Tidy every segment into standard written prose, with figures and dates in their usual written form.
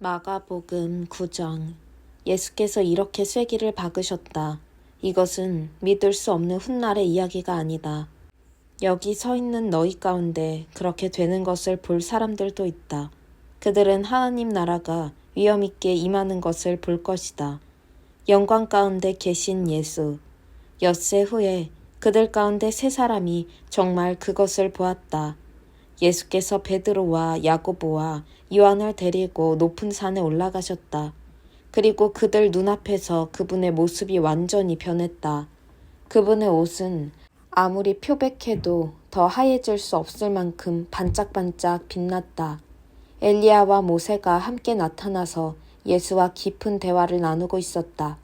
마가복음 9장. 예수께서 이렇게 쐐기를 박으셨다. 이것은 믿을 수 없는 훗날의 이야기가 아니다. 여기 서 있는 너희 가운데 그렇게 되는 것을 볼 사람들도 있다. 그들은 하나님 나라가 위엄 있게 임하는 것을 볼 것이다. 영광 가운데 계신 예수. 엿새 후에 그들 가운데 세 사람이 정말 그것을 보았다. 예수께서 베드로와 야고보와 요한을 데리고 높은 산에 올라가셨다. 그리고 그들 눈앞에서 그분의 모습이 완전히 변했다. 그분의 옷은 아무리 표백해도 더 하얘질 수 없을 만큼 반짝반짝 빛났다. 엘리야와 모세가 함께 나타나서 예수와 깊은 대화를 나누고 있었다.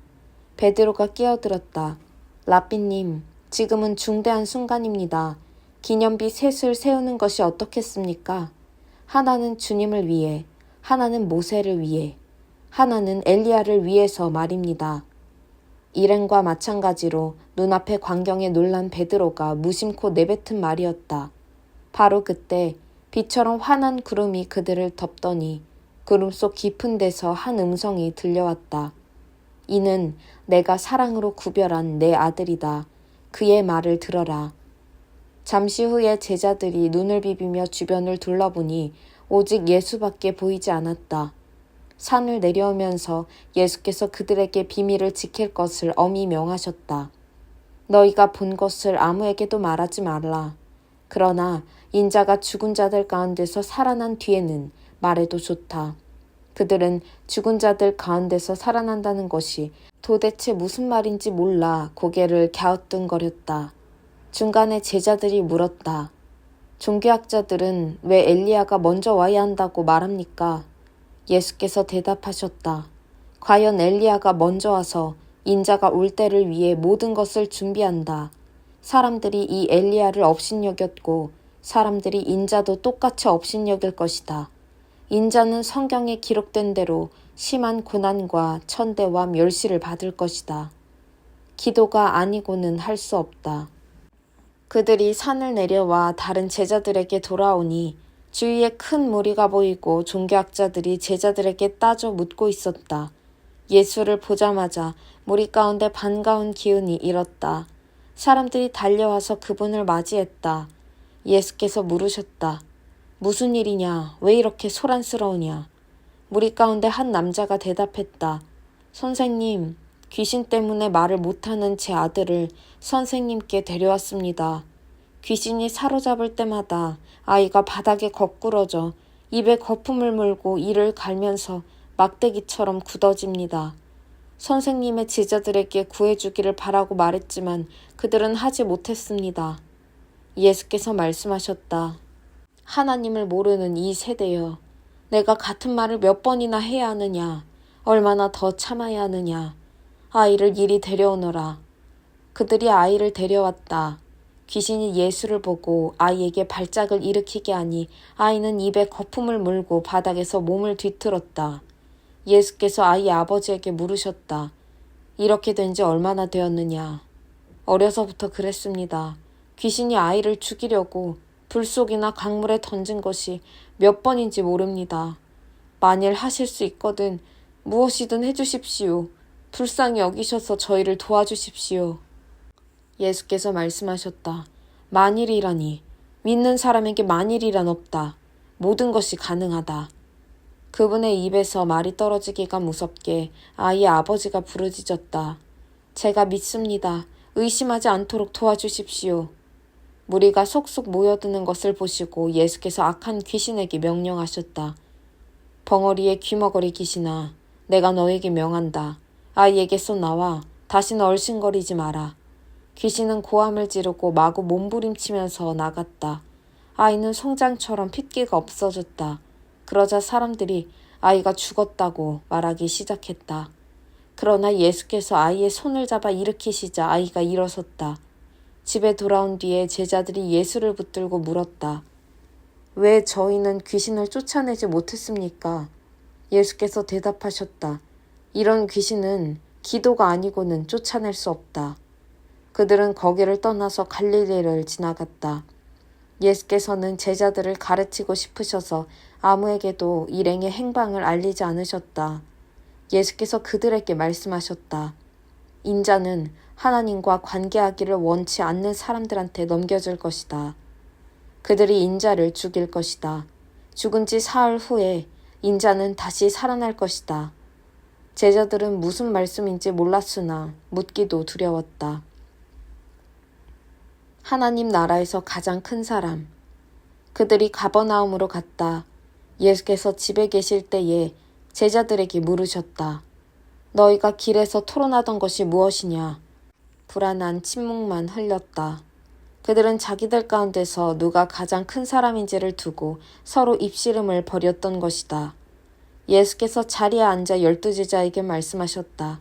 베드로가 끼어들었다. 라삐님, 지금은 중대한 순간입니다. 기념비 셋을 세우는 것이 어떻겠습니까? 하나는 주님을 위해, 하나는 모세를 위해, 하나는 엘리야를 위해서 말입니다. 일행과 마찬가지로 눈앞의 광경에 놀란 베드로가 무심코 내뱉은 말이었다. 바로 그때 비처럼 환한 구름이 그들을 덮더니 구름 속 깊은 데서 한 음성이 들려왔다. 이는 내가 사랑으로 구별한 내 아들이다. 그의 말을 들어라. 잠시 후에 제자들이 눈을 비비며 주변을 둘러보니 오직 예수밖에 보이지 않았다. 산을 내려오면서 예수께서 그들에게 비밀을 지킬 것을 엄히 명하셨다. 너희가 본 것을 아무에게도 말하지 말라. 그러나 인자가 죽은 자들 가운데서 살아난 뒤에는 말해도 좋다. 그들은 죽은 자들 가운데서 살아난다는 것이 도대체 무슨 말인지 몰라 고개를 갸우뚱거렸다. 중간에 제자들이 물었다. 종교학자들은 왜 엘리야가 먼저 와야 한다고 말합니까? 예수께서 대답하셨다. 과연 엘리야가 먼저 와서 인자가 올 때를 위해 모든 것을 준비한다. 사람들이 이 엘리야를 업신여겼고 사람들이 인자도 똑같이 업신여길 것이다. 인자는 성경에 기록된 대로 심한 고난과 천대와 멸시를 받을 것이다. 기도가 아니고는 할 수 없다. 그들이 산을 내려와 다른 제자들에게 돌아오니 주위에 큰 무리가 보이고 종교학자들이 제자들에게 따져 묻고 있었다. 예수를 보자마자 무리 가운데 반가운 기운이 일었다. 사람들이 달려와서 그분을 맞이했다. 예수께서 물으셨다. 무슨 일이냐? 왜 이렇게 소란스러우냐? 무리 가운데 한 남자가 대답했다. 선생님, 귀신 때문에 말을 못하는 제 아들을 선생님께 데려왔습니다. 귀신이 사로잡을 때마다 아이가 바닥에 거꾸러져 입에 거품을 물고 이를 갈면서 막대기처럼 굳어집니다. 선생님의 제자들에게 구해주기를 바라고 말했지만 그들은 하지 못했습니다. 예수께서 말씀하셨다. 하나님을 모르는 이 세대여, 내가 같은 말을 몇 번이나 해야 하느냐, 얼마나 더 참아야 하느냐. 아이를 이리 데려오너라. 그들이 아이를 데려왔다. 귀신이 예수를 보고 아이에게 발작을 일으키게 하니 아이는 입에 거품을 물고 바닥에서 몸을 뒤틀었다. 예수께서 아이의 아버지에게 물으셨다. 이렇게 된 지 얼마나 되었느냐. 어려서부터 그랬습니다. 귀신이 아이를 죽이려고 불 속이나 강물에 던진 것이 몇 번인지 모릅니다. 만일 하실 수 있거든 무엇이든 해주십시오. 불쌍히 여기셔서 저희를 도와주십시오. 예수께서 말씀하셨다. 만일이라니. 믿는 사람에게 만일이란 없다. 모든 것이 가능하다. 그분의 입에서 말이 떨어지기가 무섭게 아이의 아버지가 부르짖었다. 제가 믿습니다. 의심하지 않도록 도와주십시오. 무리가 속속 모여드는 것을 보시고 예수께서 악한 귀신에게 명령하셨다. 벙어리의 귀머거리 귀신아, 내가 너에게 명한다. 아이에게서 나와 다시는 얼씬거리지 마라. 귀신은 고함을 지르고 마구 몸부림치면서 나갔다. 아이는 송장처럼 핏기가 없어졌다. 그러자 사람들이 아이가 죽었다고 말하기 시작했다. 그러나 예수께서 아이의 손을 잡아 일으키시자 아이가 일어섰다. 집에 돌아온 뒤에 제자들이 예수를 붙들고 물었다. 왜 저희는 귀신을 쫓아내지 못했습니까? 예수께서 대답하셨다. 이런 귀신은 기도가 아니고는 쫓아낼 수 없다. 그들은 거기를 떠나서 갈릴리를 지나갔다. 예수께서는 제자들을 가르치고 싶으셔서 아무에게도 일행의 행방을 알리지 않으셨다. 예수께서 그들에게 말씀하셨다. 인자는 하나님과 관계하기를 원치 않는 사람들한테 넘겨줄 것이다. 그들이 인자를 죽일 것이다. 죽은 지 사흘 후에 인자는 다시 살아날 것이다. 제자들은 무슨 말씀인지 몰랐으나 묻기도 두려웠다. 하나님 나라에서 가장 큰 사람. 그들이 가버나움으로 갔다. 예수께서 집에 계실 때에 제자들에게 물으셨다. 너희가 길에서 토론하던 것이 무엇이냐? 불안한 침묵만 흘렸다. 그들은 자기들 가운데서 누가 가장 큰 사람인지를 두고 서로 입씨름을 벌였던 것이다. 예수께서 자리에 앉아 12제자에게 말씀하셨다.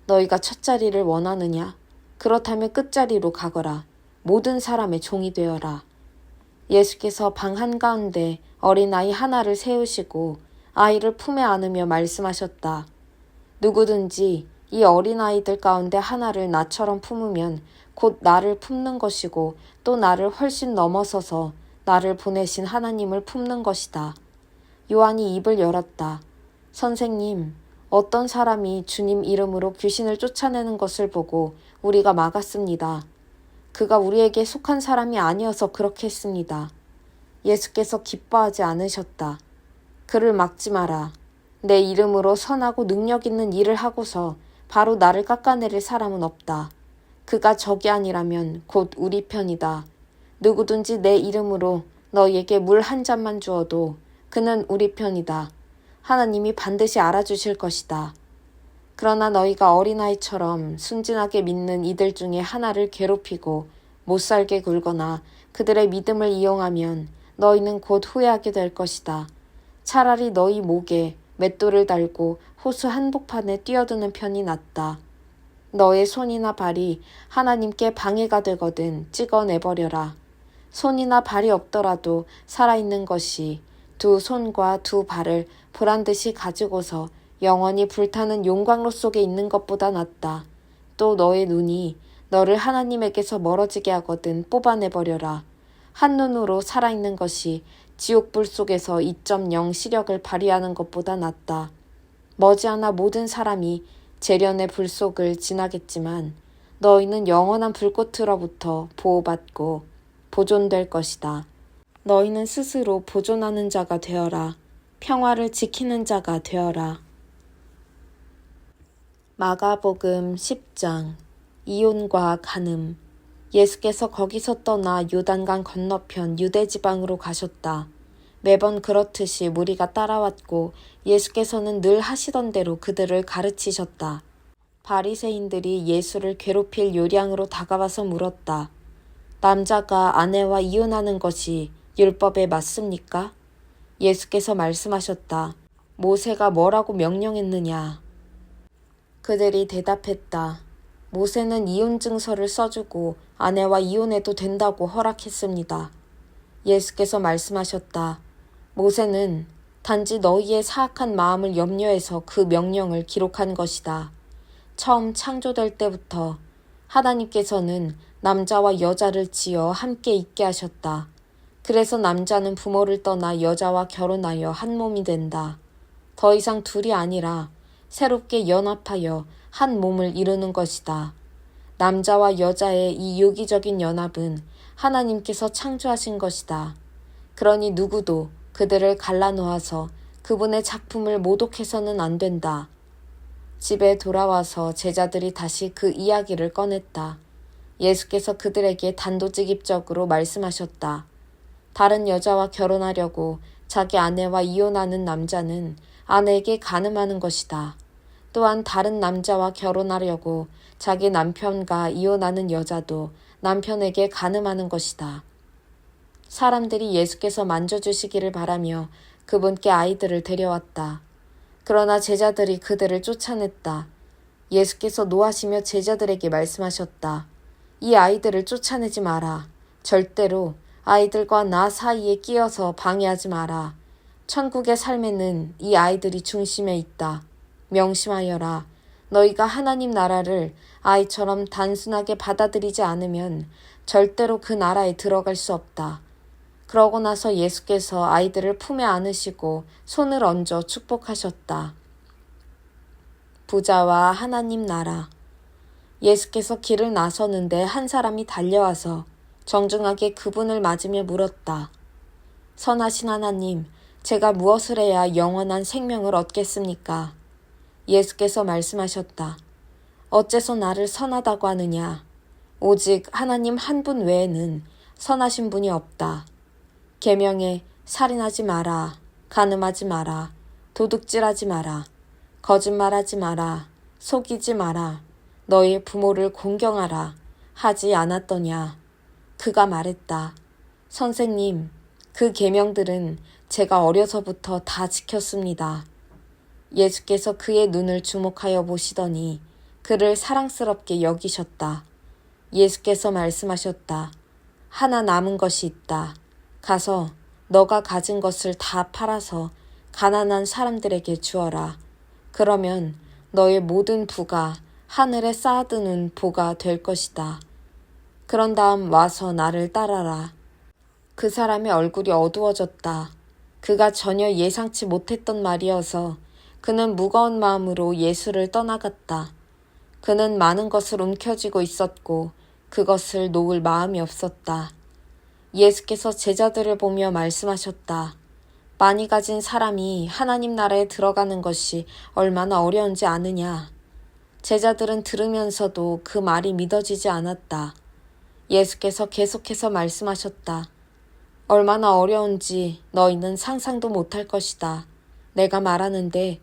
너희가 첫 자리를 원하느냐? 그렇다면 끝자리로 가거라. 모든 사람의 종이 되어라. 예수께서 방 한가운데 어린아이 하나를 세우시고 아이를 품에 안으며 말씀하셨다. 누구든지 이 어린아이들 가운데 하나를 나처럼 품으면 곧 나를 품는 것이고 또 나를 훨씬 넘어서서 나를 보내신 하나님을 품는 것이다. 요한이 입을 열었다. 선생님, 어떤 사람이 주님 이름으로 귀신을 쫓아내는 것을 보고 우리가 막았습니다. 그가 우리에게 속한 사람이 아니어서 그렇게 했습니다. 예수께서 기뻐하지 않으셨다. 그를 막지 마라. 내 이름으로 선하고 능력 있는 일을 하고서 바로 나를 깎아내릴 사람은 없다. 그가 적이 아니라면 곧 우리 편이다. 누구든지 내 이름으로 너희에게 물 한 잔만 주어도 그는 우리 편이다. 하나님이 반드시 알아주실 것이다. 그러나 너희가 어린아이처럼 순진하게 믿는 이들 중에 하나를 괴롭히고 못살게 굴거나 그들의 믿음을 이용하면 너희는 곧 후회하게 될 것이다. 차라리 너희 목에 맷돌을 달고 호수 한복판에 뛰어드는 편이 낫다. 너의 손이나 발이 하나님께 방해가 되거든 찍어내버려라. 손이나 발이 없더라도 살아있는 것이 두 손과 두 발을 보란듯이 가지고서 영원히 불타는 용광로 속에 있는 것보다 낫다. 또 너의 눈이 너를 하나님에게서 멀어지게 하거든 뽑아내버려라. 한눈으로 살아있는 것이 지옥불 속에서 2.0 시력을 발휘하는 것보다 낫다. 머지않아 모든 사람이 재련의 불 속을 지나겠지만 너희는 영원한 불꽃으로부터 보호받고 보존될 것이다. 너희는 스스로 보존하는 자가 되어라. 평화를 지키는 자가 되어라. 마가복음 10장. 이혼과 간음. 예수께서 거기서 떠나 요단강 건너편 유대지방으로 가셨다. 매번 그렇듯이 무리가 따라왔고 예수께서는 늘 하시던 대로 그들을 가르치셨다. 바리새인들이 예수를 괴롭힐 요량으로 다가와서 물었다. 남자가 아내와 이혼하는 것이 율법에 맞습니까? 예수께서 말씀하셨다. 모세가 뭐라고 명령했느냐? 그들이 대답했다. 모세는 이혼 증서를 써주고 아내와 이혼해도 된다고 허락했습니다. 예수께서 말씀하셨다. 모세는 단지 너희의 사악한 마음을 염려해서 그 명령을 기록한 것이다. 처음 창조될 때부터 하나님께서는 남자와 여자를 지어 함께 있게 하셨다. 그래서 남자는 부모를 떠나 여자와 결혼하여 한 몸이 된다. 더 이상 둘이 아니라 새롭게 연합하여 한 몸을 이루는 것이다. 남자와 여자의 이 유기적인 연합은 하나님께서 창조하신 것이다. 그러니 누구도 그들을 갈라놓아서 그분의 작품을 모독해서는 안 된다. 집에 돌아와서 제자들이 다시 그 이야기를 꺼냈다. 예수께서 그들에게 단도직입적으로 말씀하셨다. 다른 여자와 결혼하려고 자기 아내와 이혼하는 남자는 아내에게 간음하는 것이다. 또한 다른 남자와 결혼하려고 자기 남편과 이혼하는 여자도 남편에게 간음하는 것이다. 사람들이 예수께서 만져주시기를 바라며 그분께 아이들을 데려왔다. 그러나 제자들이 그들을 쫓아냈다. 예수께서 노하시며 제자들에게 말씀하셨다. 이 아이들을 쫓아내지 마라. 절대로 아이들과 나 사이에 끼어서 방해하지 마라. 천국의 삶에는 이 아이들이 중심에 있다. 명심하여라. 너희가 하나님 나라를 아이처럼 단순하게 받아들이지 않으면 절대로 그 나라에 들어갈 수 없다. 그러고 나서 예수께서 아이들을 품에 안으시고 손을 얹어 축복하셨다. 부자와 하나님 나라. 예수께서 길을 나서는데 한 사람이 달려와서 정중하게 그분을 맞으며 물었다. 선하신 하나님, 제가 무엇을 해야 영원한 생명을 얻겠습니까? 예수께서 말씀하셨다. 어째서 나를 선하다고 하느냐? 오직 하나님 한 분 외에는 선하신 분이 없다. 계명에 살인하지 마라, 간음하지 마라, 도둑질하지 마라, 거짓말하지 마라, 속이지 마라, 너의 부모를 공경하라 하지 않았더냐. 그가 말했다. 선생님, 그 계명들은 제가 어려서부터 다 지켰습니다. 예수께서 그의 눈을 주목하여 보시더니 그를 사랑스럽게 여기셨다. 예수께서 말씀하셨다. 하나 남은 것이 있다. 가서 너가 가진 것을 다 팔아서 가난한 사람들에게 주어라. 그러면 너의 모든 부가 하늘에 쌓아두는 보가 될 것이다. 그런 다음 와서 나를 따라라. 그 사람의 얼굴이 어두워졌다. 그가 전혀 예상치 못했던 말이어서 그는 무거운 마음으로 예수를 떠나갔다. 그는 많은 것을 움켜쥐고 있었고 그것을 놓을 마음이 없었다. 예수께서 제자들을 보며 말씀하셨다. 많이 가진 사람이 하나님 나라에 들어가는 것이 얼마나 어려운지 아느냐. 제자들은 들으면서도 그 말이 믿어지지 않았다. 예수께서 계속해서 말씀하셨다. 얼마나 어려운지 너희는 상상도 못할 것이다. 내가 말하는데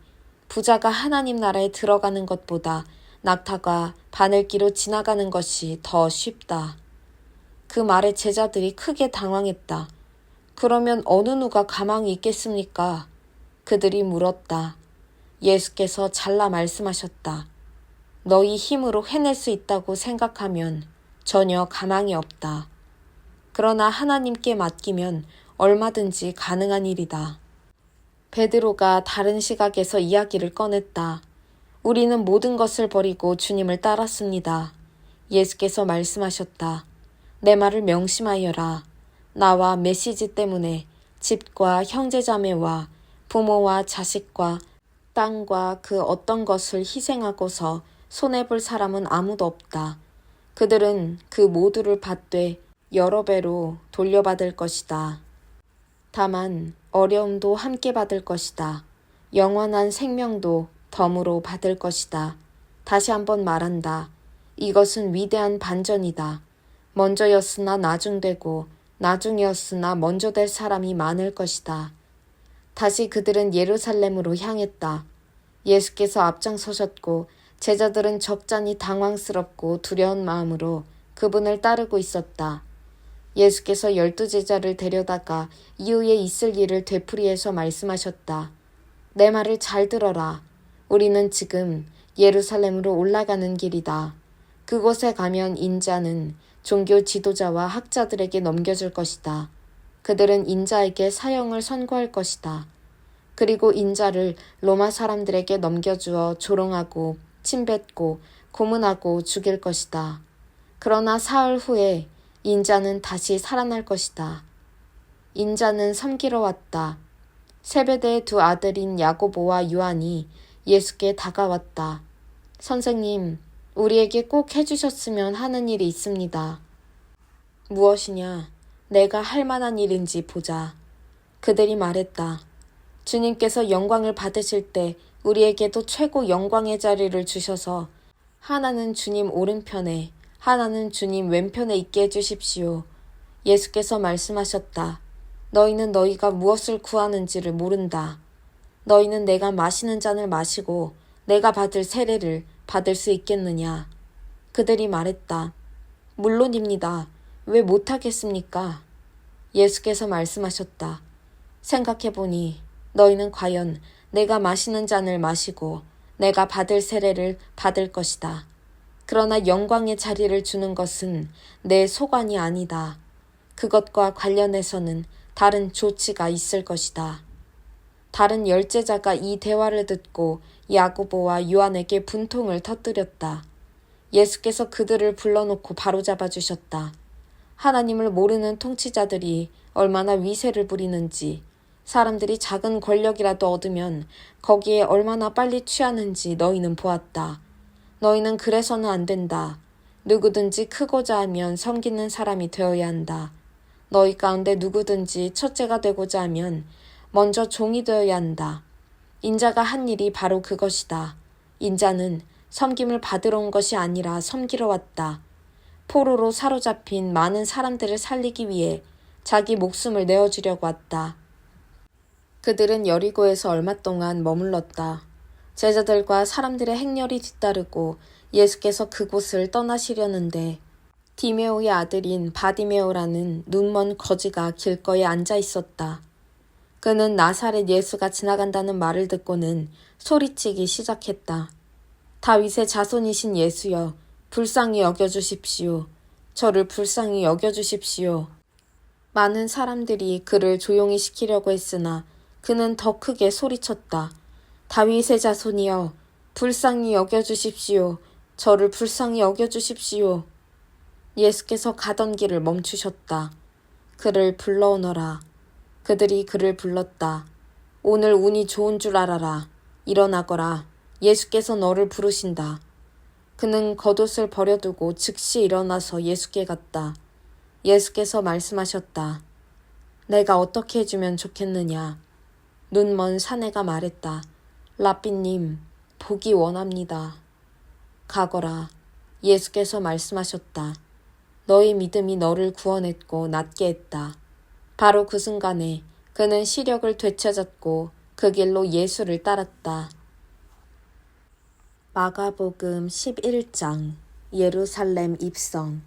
부자가 하나님 나라에 들어가는 것보다 낙타가 바늘기로 지나가는 것이 더 쉽다. 그 말에 제자들이 크게 당황했다. 그러면 어느 누가 가망이 있겠습니까? 그들이 물었다. 예수께서 잘라 말씀하셨다. 너희 힘으로 해낼 수 있다고 생각하면 전혀 가망이 없다. 그러나 하나님께 맡기면 얼마든지 가능한 일이다. 베드로가 다른 시각에서 이야기를 꺼냈다. 우리는 모든 것을 버리고 주님을 따랐습니다. 예수께서 말씀하셨다. 내 말을 명심하여라. 나와 메시지 때문에 집과 형제자매와 부모와 자식과 땅과 그 어떤 것을 희생하고서 손해볼 사람은 아무도 없다. 그들은 그 모두를 받되 여러 배로 돌려받을 것이다. 다만 어려움도 함께 받을 것이다. 영원한 생명도 덤으로 받을 것이다. 다시 한번 말한다. 이것은 위대한 반전이다. 먼저였으나 나중되고 나중이었으나 먼저 될 사람이 많을 것이다. 다시 그들은 예루살렘으로 향했다. 예수께서 앞장서셨고 제자들은 적잖이 당황스럽고 두려운 마음으로 그분을 따르고 있었다. 예수께서 12 제자를 데려다가 이후에 있을 일을 되풀이해서 말씀하셨다. 내 말을 잘 들어라. 우리는 지금 예루살렘으로 올라가는 길이다. 그곳에 가면 인자는 종교 지도자와 학자들에게 넘겨줄 것이다. 그들은 인자에게 사형을 선고할 것이다. 그리고 인자를 로마 사람들에게 넘겨주어 조롱하고 침뱉고 고문하고 죽일 것이다. 그러나 사흘 후에 인자는 다시 살아날 것이다. 인자는 섬기러 왔다. 세베대의 두 아들인 야고보와 요한이 예수께 다가왔다. 선생님, 우리에게 꼭 해주셨으면 하는 일이 있습니다. 무엇이냐? 내가 할 만한 일인지 보자. 그들이 말했다. 주님께서 영광을 받으실 때 우리에게도 최고 영광의 자리를 주셔서 하나는 주님 오른편에 하나는 주님 왼편에 있게 해주십시오. 예수께서 말씀하셨다. 너희는 너희가 무엇을 구하는지를 모른다. 너희는 내가 마시는 잔을 마시고 내가 받을 세례를 받을 수 있겠느냐. 그들이 말했다. 물론입니다. 왜 못하겠습니까? 예수께서 말씀하셨다. 생각해보니 너희는 과연 내가 마시는 잔을 마시고 내가 받을 세례를 받을 것이다. 그러나 영광의 자리를 주는 것은 내 소관이 아니다. 그것과 관련해서는 다른 조치가 있을 것이다. 다른 열제자가 이 대화를 듣고 야고보와 요한에게 분통을 터뜨렸다. 예수께서 그들을 불러놓고 바로잡아 주셨다. 하나님을 모르는 통치자들이 얼마나 위세를 부리는지, 사람들이 작은 권력이라도 얻으면 거기에 얼마나 빨리 취하는지 너희는 보았다. 너희는 그래서는 안 된다. 누구든지 크고자 하면 섬기는 사람이 되어야 한다. 너희 가운데 누구든지 첫째가 되고자 하면 먼저 종이 되어야 한다. 인자가 한 일이 바로 그것이다. 인자는 섬김을 받으러 온 것이 아니라 섬기러 왔다. 포로로 사로잡힌 많은 사람들을 살리기 위해 자기 목숨을 내어주려고 왔다. 그들은 여리고에서 얼마 동안 머물렀다. 제자들과 사람들의 행렬이 뒤따르고 예수께서 그곳을 떠나시려는데 디메오의 아들인 바디메오라는 눈먼 거지가 길거리에 앉아 있었다. 그는 나사렛 예수가 지나간다는 말을 듣고는 소리치기 시작했다. 다윗의 자손이신 예수여, 불쌍히 여겨주십시오. 저를 불쌍히 여겨주십시오. 많은 사람들이 그를 조용히 시키려고 했으나 그는 더 크게 소리쳤다. 다윗의 자손이여, 불쌍히 여겨주십시오. 저를 불쌍히 여겨주십시오. 예수께서 가던 길을 멈추셨다. 그를 불러오너라. 그들이 그를 불렀다. 오늘 운이 좋은 줄 알아라. 일어나거라. 예수께서 너를 부르신다. 그는 겉옷을 버려두고 즉시 일어나서 예수께 갔다. 예수께서 말씀하셨다. 내가 어떻게 해주면 좋겠느냐. 눈먼 사내가 말했다. 라삐님, 보기 원합니다. 가거라. 예수께서 말씀하셨다. 너의 믿음이 너를 구원했고 낫게 했다. 바로 그 순간에 그는 시력을 되찾았고 그 길로 예수를 따랐다. 마가복음 11장 예루살렘 입성.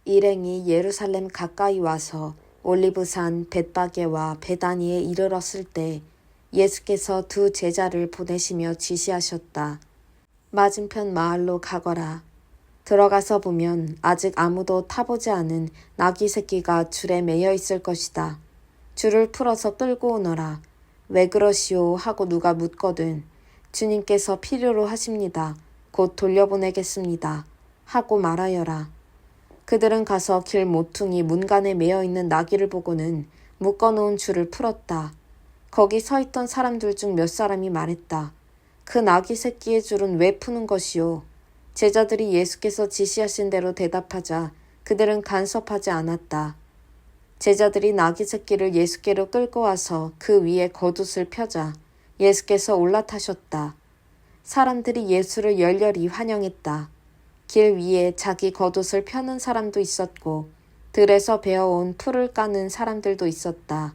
일행이 예루살렘 가까이 와서 올리브산 벳바게와 베다니에 이르렀을 때 예수께서 두 제자를 보내시며 지시하셨다. 맞은편 마을로 가거라. 들어가서 보면 아직 아무도 타보지 않은 나귀 새끼가 줄에 매여 있을 것이다. 줄을 풀어서 끌고 오너라. 왜 그러시오 하고 누가 묻거든 주님께서 필요로 하십니다. 곧 돌려보내겠습니다. 하고 말하여라. 그들은 가서 길 모퉁이 문간에 매여 있는 나귀를 보고는 묶어놓은 줄을 풀었다. 거기 서 있던 사람들 중 몇 사람이 말했다. 그 나귀 새끼의 줄은 왜 푸는 것이오? 제자들이 예수께서 지시하신 대로 대답하자 그들은 간섭하지 않았다. 제자들이 나귀 새끼를 예수께로 끌고 와서 그 위에 겉옷을 펴자 예수께서 올라타셨다. 사람들이 예수를 열렬히 환영했다. 길 위에 자기 겉옷을 펴는 사람도 있었고 들에서 베어온 풀을 까는 사람들도 있었다.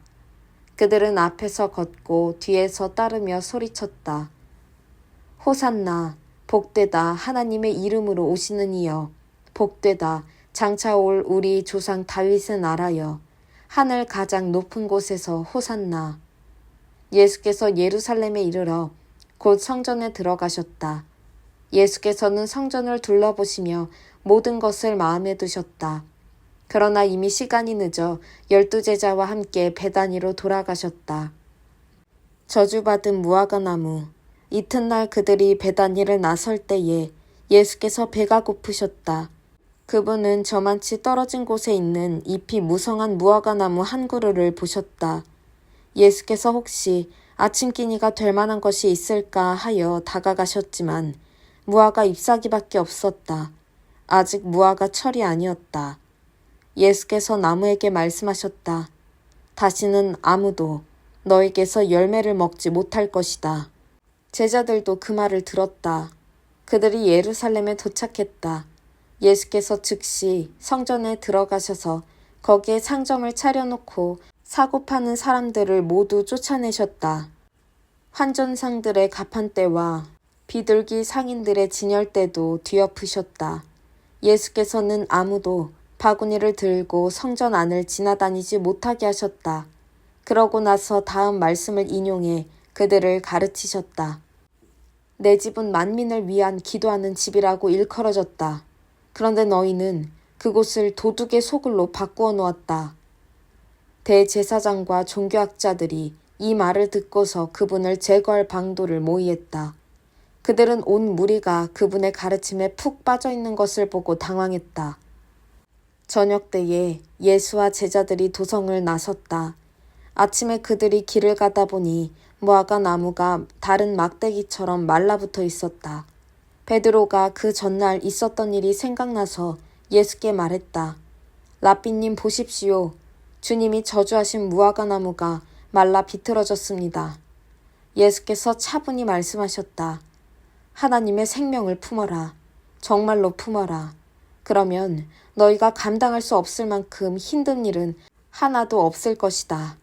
그들은 앞에서 걷고 뒤에서 따르며 소리쳤다. 호산나, 복되다 하나님의 이름으로 오시는 이여, 복되다 장차 올 우리 조상 다윗의 나라여, 하늘 가장 높은 곳에서 호산나. 예수께서 예루살렘에 이르러 곧 성전에 들어가셨다. 예수께서는 성전을 둘러보시며 모든 것을 마음에 두셨다. 그러나 이미 시간이 늦어 12제자와 함께 베다니로 돌아가셨다. 저주받은 무화과나무. 이튿날 그들이 베다니를 나설 때에 예수께서 배가 고프셨다. 그분은 저만치 떨어진 곳에 있는 잎이 무성한 무화과나무 한 그루를 보셨다. 예수께서 혹시 아침기니가 될 만한 것이 있을까 하여 다가가셨지만 무화과 잎사귀밖에 없었다. 아직 무화과 철이 아니었다. 예수께서 나무에게 말씀하셨다. 다시는 아무도 너에게서 열매를 먹지 못할 것이다. 제자들도 그 말을 들었다. 그들이 예루살렘에 도착했다. 예수께서 즉시 성전에 들어가셔서 거기에 상점을 차려놓고 사고 파는 사람들을 모두 쫓아내셨다. 환전상들의 가판대와 비둘기 상인들의 진열대도 뒤엎으셨다. 예수께서는 아무도 바구니를 들고 성전 안을 지나다니지 못하게 하셨다. 그러고 나서 다음 말씀을 인용해 그들을 가르치셨다. 내 집은 만민을 위한 기도하는 집이라고 일컬어졌다. 그런데 너희는 그곳을 도둑의 소굴로 바꾸어 놓았다. 대제사장과 종교학자들이 이 말을 듣고서 그분을 제거할 방도를 모의했다. 그들은 온 무리가 그분의 가르침에 푹 빠져 있는 것을 보고 당황했다. 저녁 때에 예수와 제자들이 도성을 나섰다. 아침에 그들이 길을 가다 보니 무화과 나무가 다른 막대기처럼 말라붙어 있었다. 베드로가 그 전날 있었던 일이 생각나서 예수께 말했다. 랍비님 보십시오. 주님이 저주하신 무화과 나무가 말라 비틀어졌습니다. 예수께서 차분히 말씀하셨다. 하나님의 생명을 품어라. 정말로 품어라. 그러면 너희가 감당할 수 없을 만큼 힘든 일은 하나도 없을 것이다.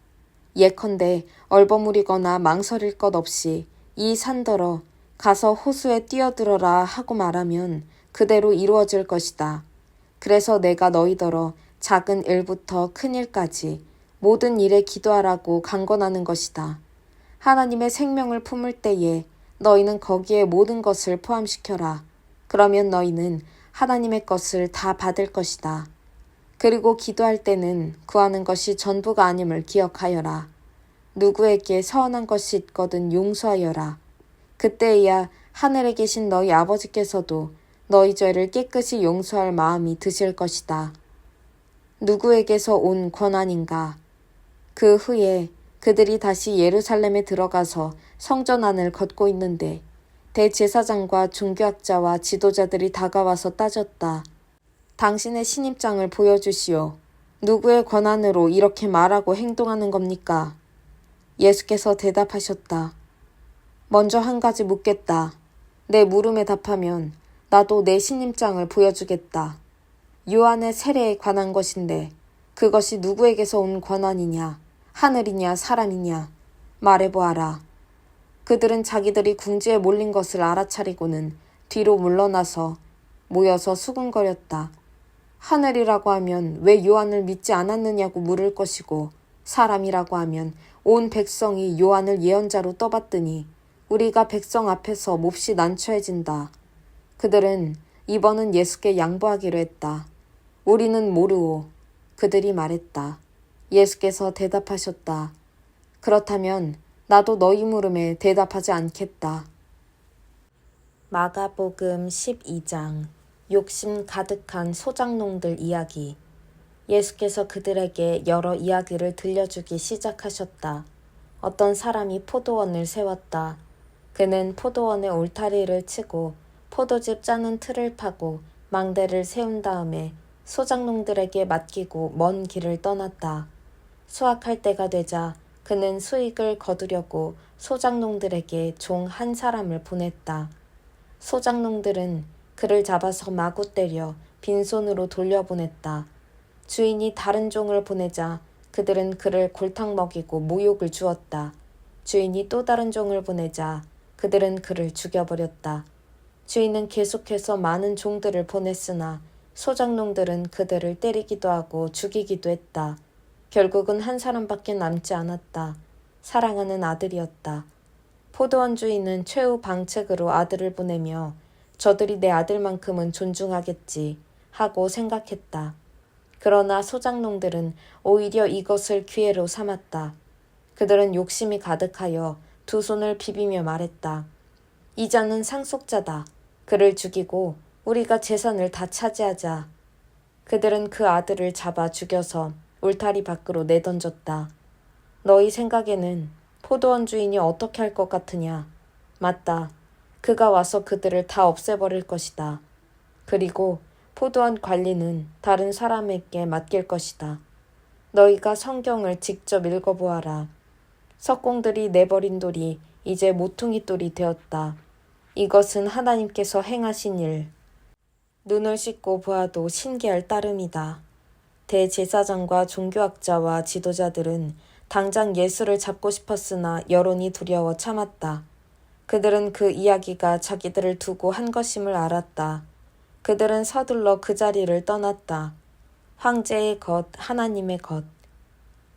예컨대 얼버무리거나 망설일 것 없이 이 산더러 가서 호수에 뛰어들어라 하고 말하면 그대로 이루어질 것이다. 그래서 내가 너희더러 작은 일부터 큰 일까지 모든 일에 기도하라고 강권하는 것이다. 하나님의 생명을 품을 때에 너희는 거기에 모든 것을 포함시켜라. 그러면 너희는 하나님의 것을 다 받을 것이다. 그리고 기도할 때는 구하는 것이 전부가 아님을 기억하여라. 누구에게 서운한 것이 있거든 용서하여라. 그때에야 하늘에 계신 너희 아버지께서도 너희 죄를 깨끗이 용서할 마음이 드실 것이다. 누구에게서 온 권한인가? 그 후에 그들이 다시 예루살렘에 들어가서 성전 안을 걷고 있는데 대제사장과 종교학자와 지도자들이 다가와서 따졌다. 당신의 신임장을 보여주시오. 누구의 권한으로 이렇게 말하고 행동하는 겁니까? 예수께서 대답하셨다. 먼저 한 가지 묻겠다. 내 물음에 답하면 나도 내 신임장을 보여주겠다. 요한의 세례에 관한 것인데 그것이 누구에게서 온 권한이냐? 하늘이냐 사람이냐? 말해보아라. 그들은 자기들이 궁지에 몰린 것을 알아차리고는 뒤로 물러나서 모여서 수군거렸다. 하늘이라고 하면 왜 요한을 믿지 않았느냐고 물을 것이고 사람이라고 하면 온 백성이 요한을 예언자로 떠받드니 우리가 백성 앞에서 몹시 난처해진다. 그들은 이번은 예수께 양보하기로 했다. 우리는 모르오. 그들이 말했다. 예수께서 대답하셨다. 그렇다면 나도 너희 물음에 대답하지 않겠다. 마가복음 12장 욕심 가득한 소작농들 이야기. 예수께서 그들에게 여러 이야기를 들려주기 시작하셨다. 어떤 사람이 포도원을 세웠다. 그는 포도원에 울타리를 치고 포도즙 짜는 틀을 파고 망대를 세운 다음에 소작농들에게 맡기고 먼 길을 떠났다. 수확할 때가 되자 그는 수익을 거두려고 소작농들에게 종 한 사람을 보냈다. 소작농들은 그를 잡아서 마구 때려 빈손으로 돌려보냈다. 주인이 다른 종을 보내자 그들은 그를 골탕 먹이고 모욕을 주었다. 주인이 또 다른 종을 보내자 그들은 그를 죽여버렸다. 주인은 계속해서 많은 종들을 보냈으나 소작농들은 그들을 때리기도 하고 죽이기도 했다. 결국은 한 사람밖에 남지 않았다. 사랑하는 아들이었다. 포도원 주인은 최후 방책으로 아들을 보내며 저들이 내 아들만큼은 존중하겠지 하고 생각했다. 그러나 소작농들은 오히려 이것을 기회로 삼았다. 그들은 욕심이 가득하여 두 손을 비비며 말했다. 이 자는 상속자다. 그를 죽이고 우리가 재산을 다 차지하자. 그들은 그 아들을 잡아 죽여서 울타리 밖으로 내던졌다. 너희 생각에는 포도원 주인이 어떻게 할 것 같으냐? 맞다. 그가 와서 그들을 다 없애버릴 것이다. 그리고 포도원 관리는 다른 사람에게 맡길 것이다. 너희가 성경을 직접 읽어보아라. 석공들이 내버린 돌이 이제 모퉁이 돌이 되었다. 이것은 하나님께서 행하신 일. 눈을 씻고 보아도 신기할 따름이다. 대제사장과 종교학자와 지도자들은 당장 예수를 잡고 싶었으나 여론이 두려워 참았다. 그들은 그 이야기가 자기들을 두고 한 것임을 알았다. 그들은 서둘러 그 자리를 떠났다. 황제의 것, 하나님의 것.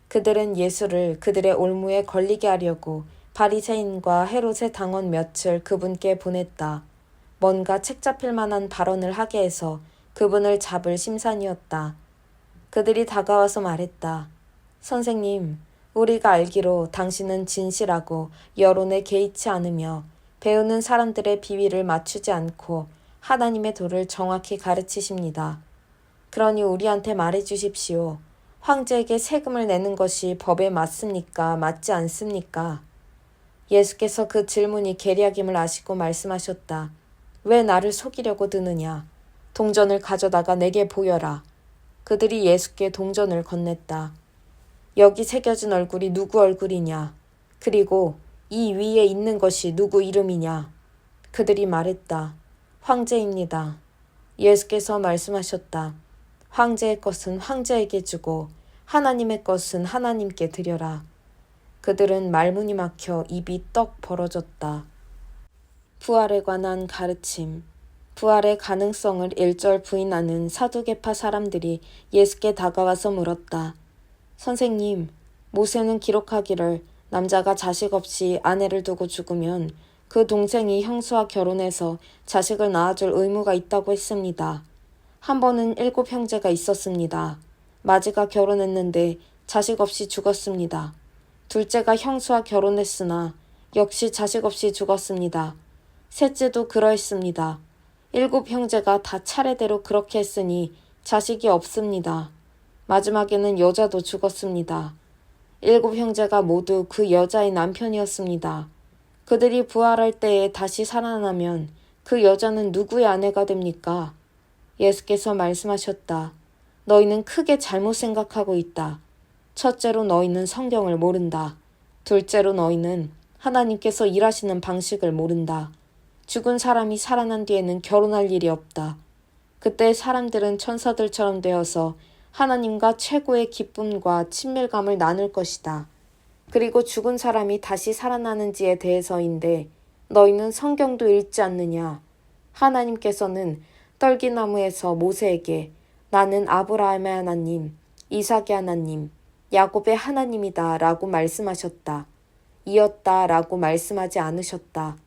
그들은 예수를 그들의 올무에 걸리게 하려고 바리새인과 헤롯의 당원 몇을 그분께 보냈다. 뭔가 책 잡힐 만한 발언을 하게 해서 그분을 잡을 심산이었다. 그들이 다가와서 말했다. 선생님, 우리가 알기로 당신은 진실하고 여론에 개의치 않으며 배우는 사람들의 비위를 맞추지 않고 하나님의 도를 정확히 가르치십니다. 그러니 우리한테 말해 주십시오. 황제에게 세금을 내는 것이 법에 맞습니까? 맞지 않습니까? 예수께서 그 질문이 계략임을 아시고 말씀하셨다. 왜 나를 속이려고 드느냐? 동전을 가져다가 내게 보여라. 그들이 예수께 동전을 건넸다. 여기 새겨진 얼굴이 누구 얼굴이냐? 그리고 이 위에 있는 것이 누구 이름이냐? 그들이 말했다. 황제입니다. 예수께서 말씀하셨다. 황제의 것은 황제에게 주고 하나님의 것은 하나님께 드려라. 그들은 말문이 막혀 입이 떡 벌어졌다. 부활에 관한 가르침. 부활의 가능성을 일절 부인하는 사두개파 사람들이 예수께 다가와서 물었다. 선생님, 모세는 기록하기를 남자가 자식 없이 아내를 두고 죽으면 그 동생이 형수와 결혼해서 자식을 낳아줄 의무가 있다고 했습니다. 한 번은 7 형제가 있었습니다. 마지가 결혼했는데 자식 없이 죽었습니다. 둘째가 형수와 결혼했으나 역시 자식 없이 죽었습니다. 셋째도 그러했습니다. 7 형제가 다 차례대로 그렇게 했으니 자식이 없습니다. 마지막에는 여자도 죽었습니다. 7 형제가 모두 그 여자의 남편이었습니다. 그들이 부활할 때에 다시 살아나면 그 여자는 누구의 아내가 됩니까? 예수께서 말씀하셨다. 너희는 크게 잘못 생각하고 있다. 첫째로 너희는 성경을 모른다. 둘째로 너희는 하나님께서 일하시는 방식을 모른다. 죽은 사람이 살아난 뒤에는 결혼할 일이 없다. 그때 사람들은 천사들처럼 되어서 하나님과 최고의 기쁨과 친밀감을 나눌 것이다. 그리고 죽은 사람이 다시 살아나는지에 대해서인데 너희는 성경도 읽지 않느냐? 하나님께서는 떨기나무에서 모세에게 나는 아브라함의 하나님, 이삭의 하나님, 야곱의 하나님이다 라고 말씀하셨다. 이었다 라고 말씀하지 않으셨다.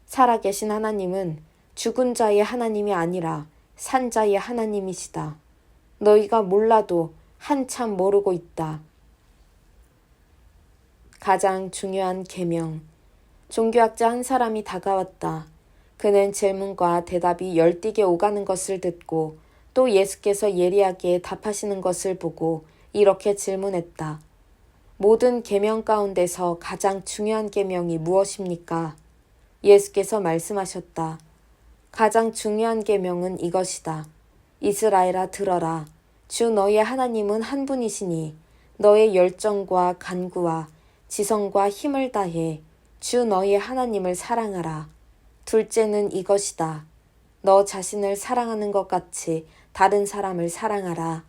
살아계신 하나님은 죽은 자의 하나님이 아니라 산 자의 하나님이시다. 너희가 몰라도 한참 모르고 있다. 가장 중요한 계명. 종교학자 한 사람이 다가왔다. 그는 질문과 대답이 열띠게 오가는 것을 듣고 또 예수께서 예리하게 답하시는 것을 보고 이렇게 질문했다. 모든 계명 가운데서 가장 중요한 계명이 무엇입니까? 예수께서 말씀하셨다. 가장 중요한 계명은 이것이다. 이스라엘아 들어라. 주 너의 하나님은 한 분이시니 너의 열정과 간구와 지성과 힘을 다해 주 너의 하나님을 사랑하라. 둘째는 이것이다. 너 자신을 사랑하는 것 같이 다른 사람을 사랑하라.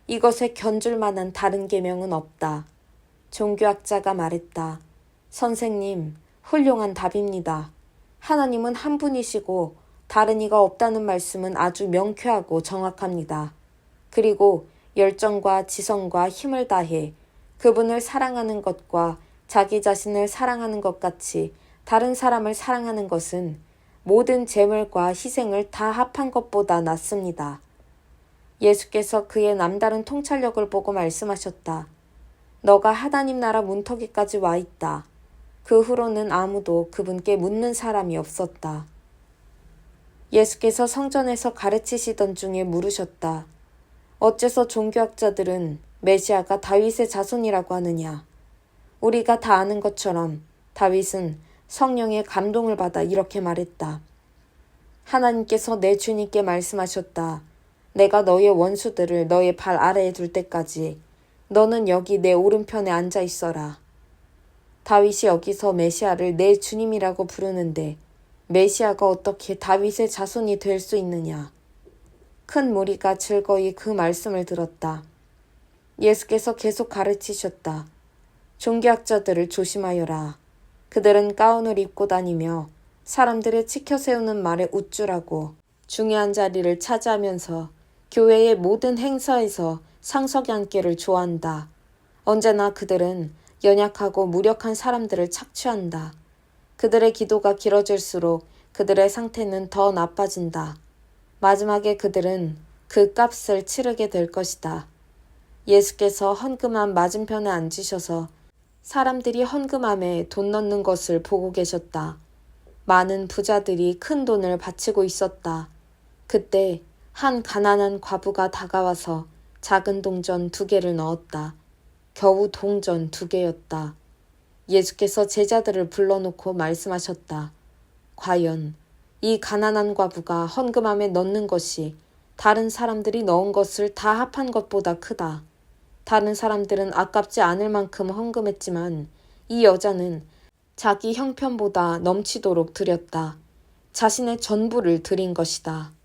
이것에 견줄 만한 다른 계명은 없다. 종교학자가 말했다. 선생님, 훌륭한 답입니다. 하나님은 한 분이시고 다른 이가 없다는 말씀은 아주 명쾌하고 정확합니다. 그리고 열정과 지성과 힘을 다해 그분을 사랑하는 것과 자기 자신을 사랑하는 것 같이 다른 사람을 사랑하는 것은 모든 재물과 희생을 다 합한 것보다 낫습니다. 예수께서 그의 남다른 통찰력을 보고 말씀하셨다. 너가 하나님 나라 문턱에까지 와 있다. 그 후로는 아무도 그분께 묻는 사람이 없었다. 예수께서 성전에서 가르치시던 중에 물으셨다. 어째서 종교학자들은 메시아가 다윗의 자손이라고 하느냐? 우리가 다 아는 것처럼 다윗은 성령의 감동을 받아 이렇게 말했다. 하나님께서 내 주님께 말씀하셨다. 내가 너의 원수들을 너의 발 아래에 둘 때까지 너는 여기 내 오른편에 앉아 있어라. 다윗이 여기서 메시아를 내 주님이라고 부르는데 메시아가 어떻게 다윗의 자손이 될 수 있느냐? 큰 무리가 즐거이 그 말씀을 들었다. 예수께서 계속 가르치셨다. 종교학자들을 조심하여라. 그들은 가운을 입고 다니며 사람들의 치켜 세우는 말에 우쭐하고 중요한 자리를 차지하면서 교회의 모든 행사에서 상석에 앉기를 좋아한다. 언제나 그들은 연약하고 무력한 사람들을 착취한다. 그들의 기도가 길어질수록 그들의 상태는 더 나빠진다. 마지막에 그들은 그 값을 치르게 될 것이다. 예수께서 헌금함 맞은편에 앉으셔서 사람들이 헌금함에 돈 넣는 것을 보고 계셨다. 많은 부자들이 큰 돈을 바치고 있었다. 그때 한 가난한 과부가 다가와서 작은 동전 2개를 넣었다. 겨우 동전 2개였다. 예수께서 제자들을 불러놓고 말씀하셨다. 과연 이 가난한 과부가 헌금함에 넣는 것이 다른 사람들이 넣은 것을 다 합한 것보다 크다. 다른 사람들은 아깝지 않을 만큼 헌금했지만 이 여자는 자기 형편보다 넘치도록 드렸다. 자신의 전부를 드린 것이다.